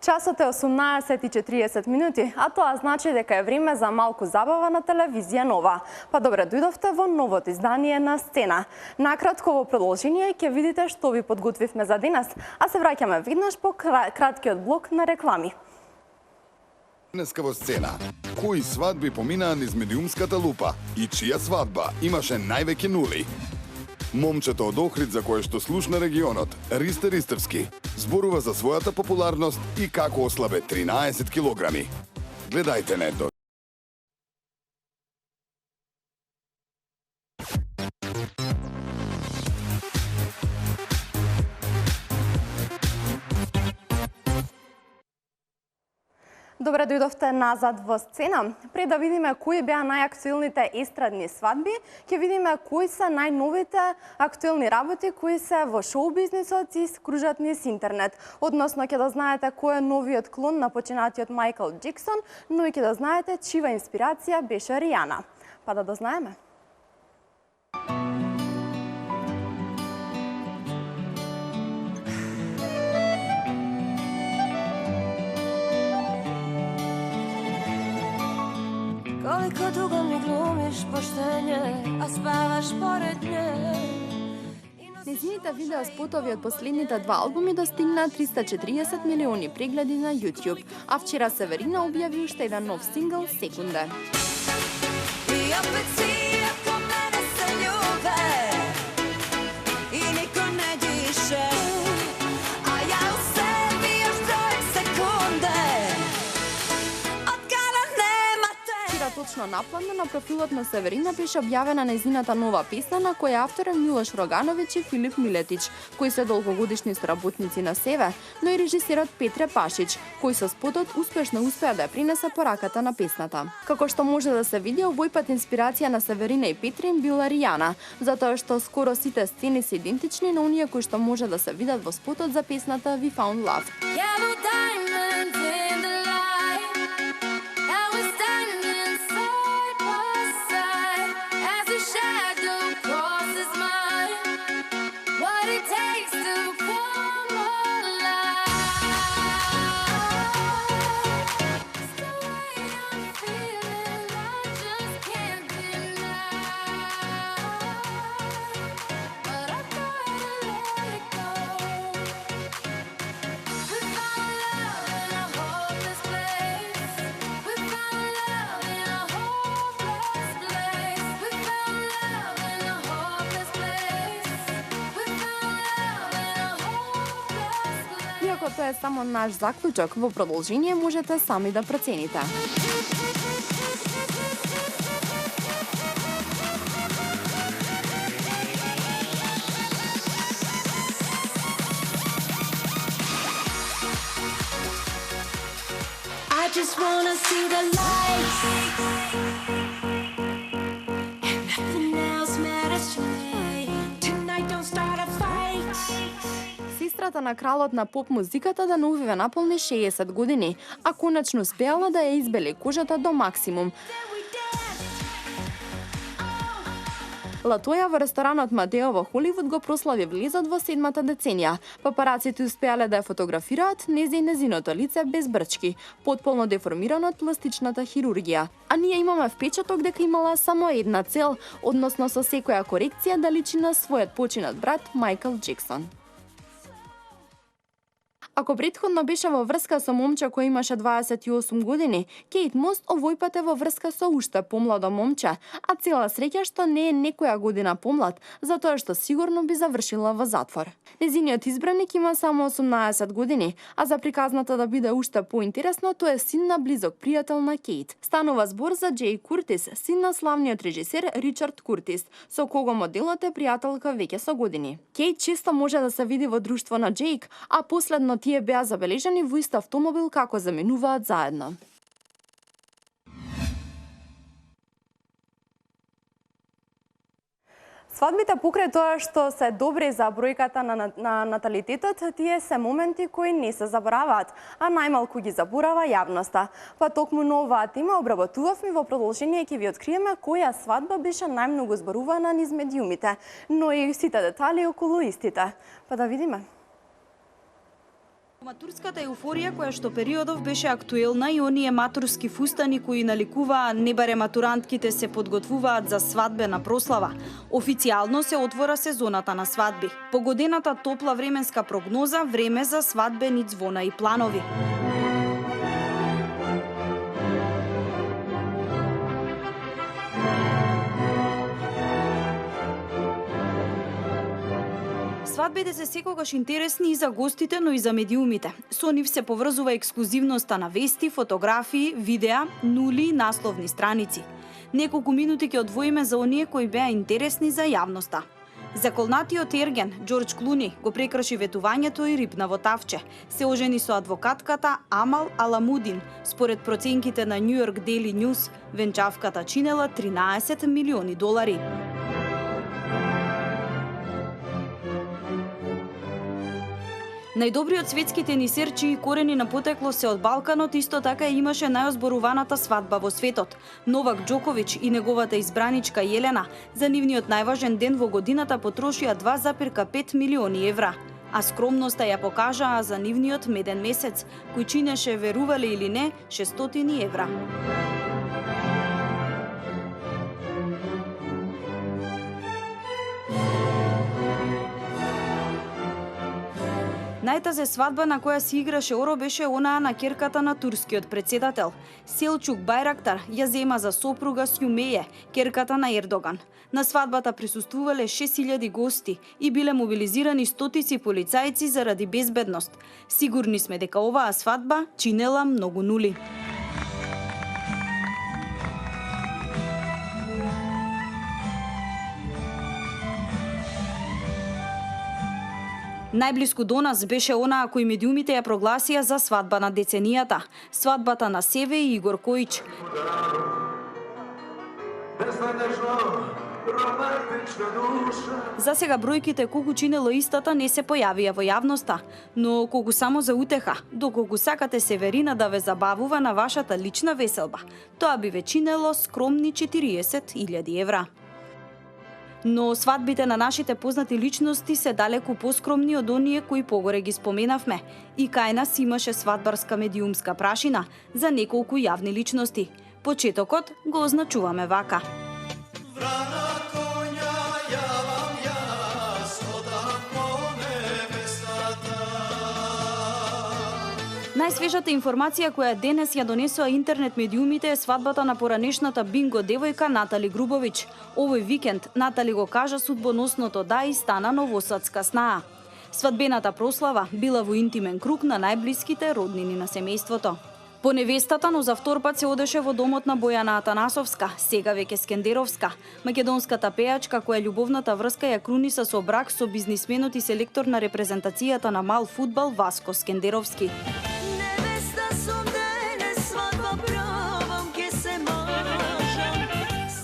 Часот е 18:40 минути, а тоа значи дека е време за малку забава на телевизија Нова. Па добре дојдовте во новото издание на Сцена. Накратко во продолжение ќе видите што ви подготвивме за денес, а се враќаме веднаш по краткиот блок на реклами. Денеска во Сцена. Кои свадби поминаа низ медиумската лупа и чија свадба имаше највеќе нули? Момчето од Охрид за кое што слушна регионот, Ристе Ристевски, зборува за својата популарност и како ослабе 13 килограми. Гледајте недо. Добре дојдовте назад во Сцена. Пред да видиме кои беа најактуелните естрадни свадби, ќе видиме кои се најновите актуелни работи кои се во шоу-бизнисот и скружат низ интернет. Односно ќе да знаете кој е новиот клон на починатиот Майкл Джексон, но и ќе да знаете чива инспирација беше Ријана. Па да дознаеме. Koliko dugo mi glumiš poštenje, a spavaš pored nje. Незините видеоспотови од последните два албуми достигна 340 милиони прегледи на YouTube, а вчера Северина објави уште еден нов сингл "Секунде". I opet svi oko mene se ljube I niko ne diše A ja u sebi još brojim sekunde Od kada nema te Вчера точно напладне на профилот на Северина беше објавена нејзината нова песна на која автор е Милош Рогановиќ и Филип Милетич, кои се долгогодишни соработници на СЕВЕ, но и режисерот Петре Пашич, кој со спотот успешно успеа да ја принесе пораката на песната. Како што може да се види, овој пат инспирација на Северина и Петре им била Ријана, затоа што скоро сите сцени се идентични на оние кои што може да се видат во спотот за песната We Found Love. Yellow diamonds in the light And we're standing side by side As a shadow crosses mine What it takes to come alive It's the way I'm feeling I just can't deny But I gotta let it go We found love in a hopeless place. We found love in a hopeless place. We found love in a hopeless place. We found love in a hopeless place. Иако тоа е само наш заклучок, во продолжение можете сами да процените. I just wanna see the lights And nothing else matters to me Tonight don't start a fight Сестрата на кралот на поп музиката Данувиве наполни 60 години, а конечно успеала да ја избели кожата до максимум. Латоја во ресторанот Мадео во Холивуд го прослави влезот во 7-та деценија. Папараците успеале да ја фотографираат незе и незиното лице без брчки, потполно деформирано од пластичната хирургија. А ние имаме впечаток дека имала само една цел, односно со секоја корекција да личи на својот починат брат Майкл Джексон. Ако претходно беше во врска со момче кој имаше 28 години, Кейт Мос овој пат е во врска со уште помладо момче, а цела среќа што не е некоја година помлад, затоа што сигурно би завршила во затвор. Незиниот избраник има само 18 години, а за приказната да биде уште поинтересно, тој е син на близок пријател на Кейт. Станува збор за Џеј Куртис, син на славниот режисер Ричард Куртис, со кого моделот е пријателка веќе со години. Кейт често може да се види во друштво на Џејк, а последно тие беа забележани во ист автомобил како заминуваат заедно. Свадбите покрај тоа што се добри за бројката на наталитетот, тие се моменти кои не се забораваат, а најмалку ги заборава јавноста. Па токму на оваа тема обработувавме во продолжение ќе ви откриеме која свадба беше најмногу зборувана низ медиумите, но и сите детали околу истите. Па да видиме. Матурската еуфорија која што периодов беше актуелна и оние матурски фустани кои наликуваа не баре матурантките се подготвуваат за свадбена прослава. Официјално се отвора сезоната на свадби. Погодената топла временска прогноза, време за свадбени звона и планови. Свадбите се секогаш интересни и за гостите, но и за медиумите. Со нив се поврзува ексклузивноста на вести, фотографии, видеа, нули и насловни страници. Неколку минути ќе одвоиме за оние кои беа интересни за јавноста. Заколнатиот ерген, Џорџ Клуни, го прекрши ветувањето и рипна во тавче. Се ожени со адвокатката Амал Аламудин. Според проценките на Нью Йорк Дейли Нјуз, венчавката чинела $13 милиони. Најдобриот светски тенисер чии корени на потекло се од Балканот исто така имаше најозборуваната свадба во светот. Новак Џоковиќ и неговата избраничка Јелена за нивниот најважен ден во годината потрошија $2,5 милиони. А скромноста ја покажаа за нивниот меден месец, кој чинеше, верувале или не, €600. Најтазе свадба на која се играше оро беше онаа на ќерката на турскиот председател. Селчук Байрактар ја зема за сопруга Сјумеје, ќерката на Ердоган. На свадбата присуствувале 6000 гости и биле мобилизирани стотици полицајци заради безбедност. Сигурни сме дека оваа свадба чинела многу нули. Најблиску до нас беше онаа кој медиумите ја прогласија за свадба на деценијата. Свадбата на Севе и Игор Којич. За сега бројките колку чинело истата не се појавија во јавноста, но колку само за утеха, доколку сакате Северина да ве забавува на вашата лична веселба, тоа би ве чинело скромни €40,000. Но свадбите на нашите познати личности се далеку поскромни од оние кои погоре ги споменавме. И кај нас имаше свадбарска медиумска прашина за неколку јавни личности. Почетокот го означуваме вака. Најсвежата информација која денес ја донесоа интернет медиумите е свадбата на поранешната бинго девојка Натали Грубовиќ. Овој викенд Натали го кажа судбоносното да и стана новосадска снаа. Свадбената прослава била во интимен круг на најблиските роднини на семејството. По невестата, но за втор пат се одеше во домот на Бојана Атанасовска, сега веќе Скендеровска. Македонската пејачка која љубовната врска ја круниса со брак со бизнисменот и селектор на репрезентацијата на мал фудбал Васко Скендеровски.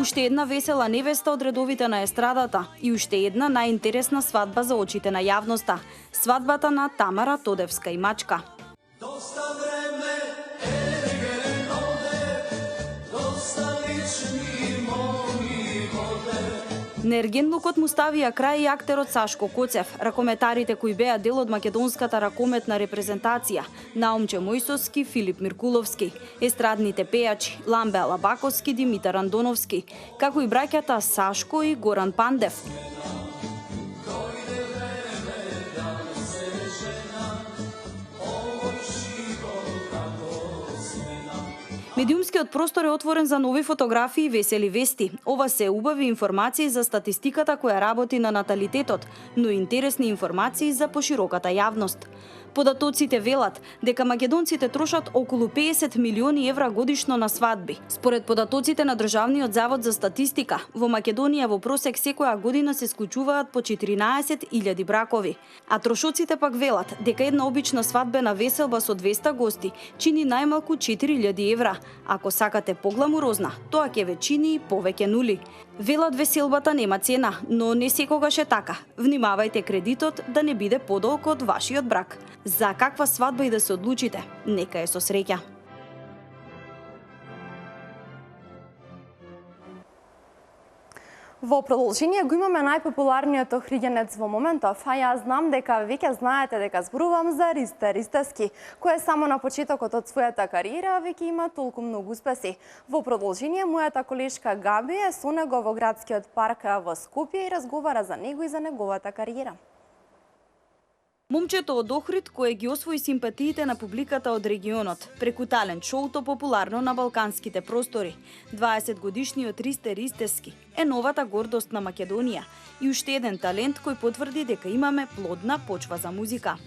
Уште една весела невеста од редовите на естрадата и уште една најинтересна свадба за очите на јавноста. Свадбата на Тамара Тодевска и Мачка. На ергенлукот му ставија крај и актерот Сашко Коцев, ракометарите кои беа дел од македонската ракометна репрезентација, Наумче Мојсовски, Филип Миркуловски, естрадните пејачи Ламбе Алабаковски, Димитар Андоновски, како и браќата Сашко и Горан Пандев. Медиумскиот простор е отворен за нови фотографии и весели вести. Ова се убави информации за статистиката која работи на наталитетот, но и интересни информации за пошироката јавност. Податоците велат дека македонците трошат околу 50 милиони евра годишно на свадби. Според податоците на Државниот завод за статистика, во Македонија во просек секоја година се склучуваат по 14.000 бракови. А трошоците пак велат дека една обична свадбена веселба со 200 гости чини најмалку 4.000 евра. Ако сакате погламурозна, тоа ќе ве чини повеќе нули. Велат веселбата нема цена, но не секогаш е така. Внимавајте кредитот да не биде подолг од вашиот брак. За каква свадба и да се одлучите, нека е со среќа. Во продолжение го имаме најпопуларниот охриѓенец во моментов, а јас знам дека веќе знаете дека зборувам за Ристе Ристевски, кој е само на почетокот од својата кариера, а веќе има толку многу успеси. Во продолжение, мојата колешка Габи е со него во градскиот парк во Скопје и разговара за него и за неговата кариера. Момчето од Охрид кое ги освои симпатиите на публиката од регионот, преку талент шоуто популарно на балканските простори. 20-годишниот Ристе Ристевски е новата гордост на Македонија и уште еден талент кој потврди дека имаме плодна почва за музика.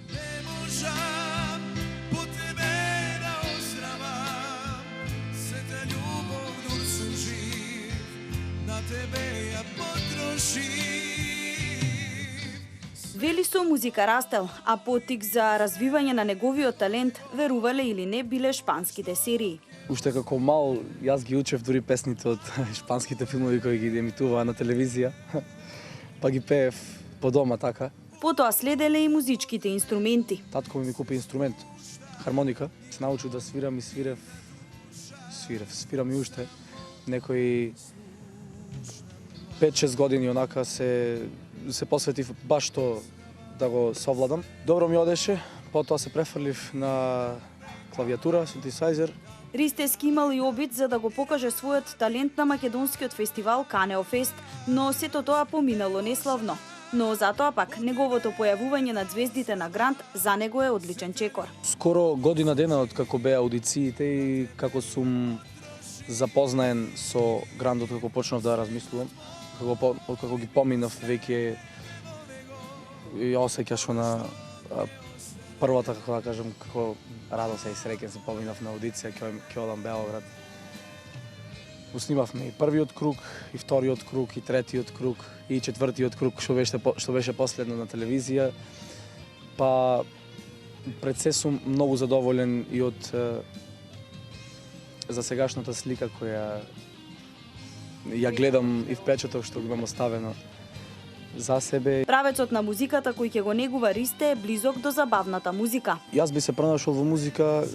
Вели со музика растел, а потик за развивање на неговиот талент, верувале или не, биле шпанските серии. Уште како мал, јас ги учев дури песните од шпанските филмови кои ги емитуваа на телевизија, па ги пеев по дома така. Потоа следеле и музичките инструменти. Татко ми купи инструмент, хармоника, се научив да свирам и свирам и уште. Некои 5-6 години онака се посветив баш тоа да го совладам. Добро ми одеше, потоа се префрлив на клавиатура, синтесайзер. Ристевски имал и обид за да го покаже својот талент на македонскиот фестивал Канео Фест, но сето тоа поминало неславно. Но затоа пак неговото појавување на звездите на Грант за него е одличен чекор. Скоро година дена од како беа аудициите и како сум запознаен со Грандот, како почнав да размислувам, како ги поминав веќе ја осеќаш на првата, како да кажам, како радост и среќен се поминав на аудиција ќе одам Белоград. Уснимавме и првиот круг, и вториот круг, и третиот круг, и четвртиот круг, што беше последно на телевизија. Па пред се сум многу задоволен и од за сегашната слика која ја гледам и впечаток што го имам оставено за себе. Правецот на музиката кој ќе го негува Ристе е близок до забавната музика. Јас би се пронашол во музика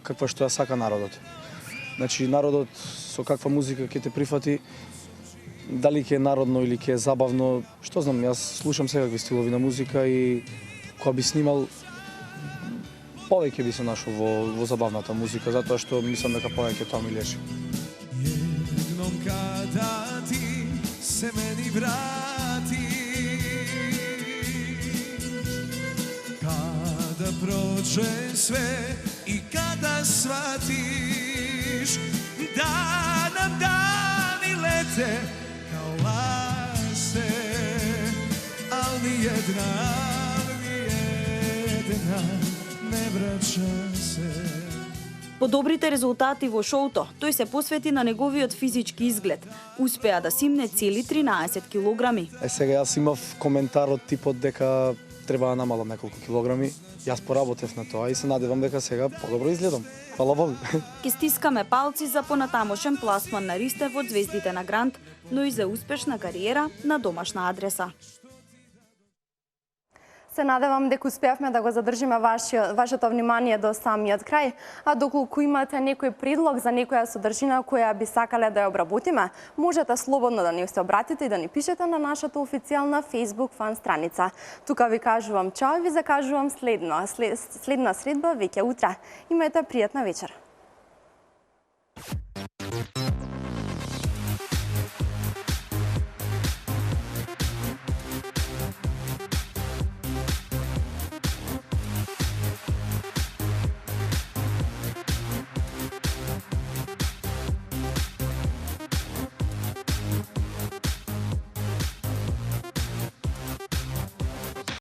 каква што ја сака народот. Значи народот со каква музика ќе те прифати, дали ќе е народно или ќе е забавно, што знам, јас слушам секакви стилови на музика и кога би снимал повеќе би се нашол во забавната музика, затоа што мислам дека повеќе тоа ми лежи. Jednom kada ti se meni vratiš, kada prođe sve i kada shvatiš da nam dani lete kao laste, al nijedna ne vraća se. По добрите резултати во шоуто, тој се посвети на неговиот физички изглед. Успеа да симне цели 13 килограми. Сега јас имав коментар од типот дека треба да намалам неколку килограми. Јас поработев на тоа и се надевам дека сега подобро изгледам. Фала Богу. Ке стискаме палци за понатамошен пласман на Ристе во звездите на Грант, но и за успешна кариера на домашна адреса. Се надевам дека успеавме да го задржиме вашето внимание до самиот крај, а доколку имате некој предлог за некоја содржина која би сакале да ја обработиме, можете слободно да ни се обратите и да ни пишете на нашата официјална Facebook фан страница. Тука ви кажувам чао и ви закажувам следна средба веќе утре. Имајте пријатна вечер.